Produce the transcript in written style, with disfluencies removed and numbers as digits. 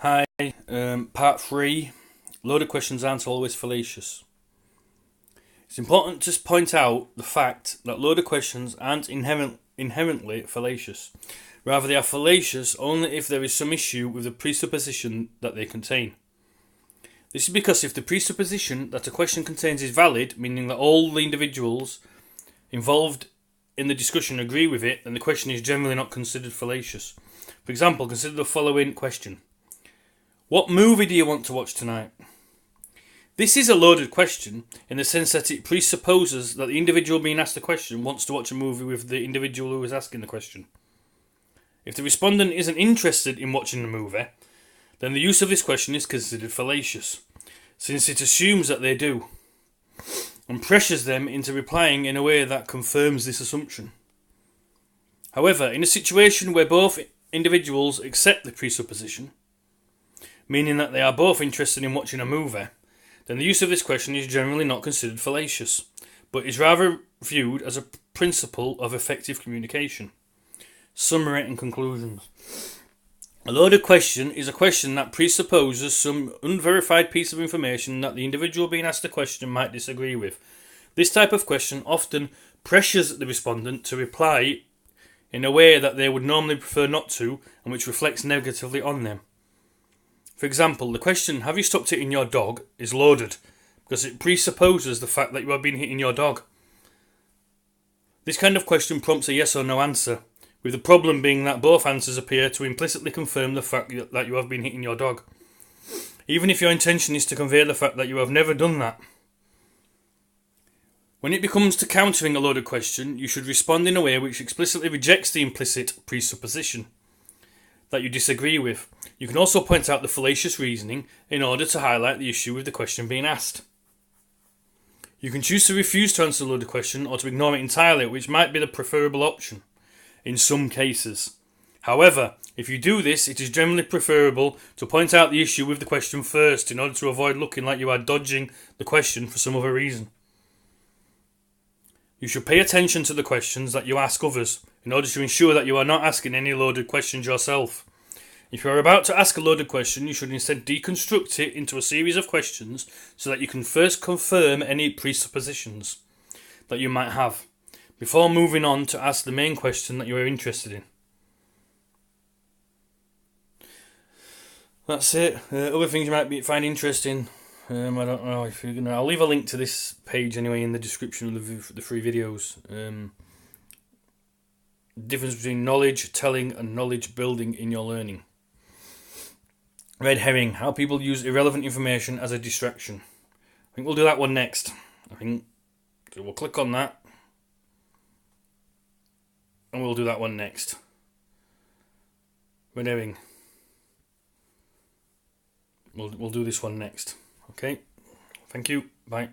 Hi, part 3. Loaded questions aren't always fallacious. It's important to point out the fact that loaded questions aren't inherently fallacious. Rather, they are fallacious only if there is some issue with the presupposition that they contain. This is because if the presupposition that a question contains is valid, meaning that all the individuals involved in the discussion agree with it, then the question is generally not considered fallacious. For example, consider the following question. What movie do you want to watch tonight? This is a loaded question in the sense that it presupposes that the individual being asked the question wants to watch a movie with the individual who is asking the question. If the respondent isn't interested in watching the movie, then the use of this question is considered fallacious, since it assumes that they do, and pressures them into replying in a way that confirms this assumption. However, in a situation where both individuals accept the presupposition, meaning that they are both interested in watching a movie, then the use of this question is generally not considered fallacious, but is rather viewed as a principle of effective communication. Summary and conclusions. A loaded question is a question that presupposes some unverified piece of information that the individual being asked the question might disagree with. This type of question often pressures the respondent to reply in a way that they would normally prefer not to, and which reflects negatively on them. For example, the question, have you stopped hitting your dog, is loaded because it presupposes the fact that you have been hitting your dog. This kind of question prompts a yes or no answer, with the problem being that both answers appear to implicitly confirm the fact that you have been hitting your dog, even if your intention is to convey the fact that you have never done that. When it becomes to countering a loaded question, you should respond in a way which explicitly rejects the implicit presupposition that you disagree with. You can also point out the fallacious reasoning in order to highlight the issue with the question being asked. You can choose to refuse to answer the loaded question or to ignore it entirely, which might be the preferable option in some cases. However, if you do this, it is generally preferable to point out the issue with the question first in order to avoid looking like you are dodging the question for some other reason. You should pay attention to the questions that you ask others in order to ensure that you are not asking any loaded questions yourself. If you are about to ask a loaded question, you should instead deconstruct it into a series of questions so that you can first confirm any presuppositions that you might have before moving on to ask the main question that you are interested in. That's it. Other things you might find interesting. I don't know if you're gonna. I'll leave a link to this page anyway in the description of the free videos. Difference between knowledge telling and knowledge building in your learning. Red herring: how people use irrelevant information as a distraction. I think we'll do that one next. So we'll click on that, and we'll do that one next. Red herring. We'll do this one next. Okay. Thank you. Bye.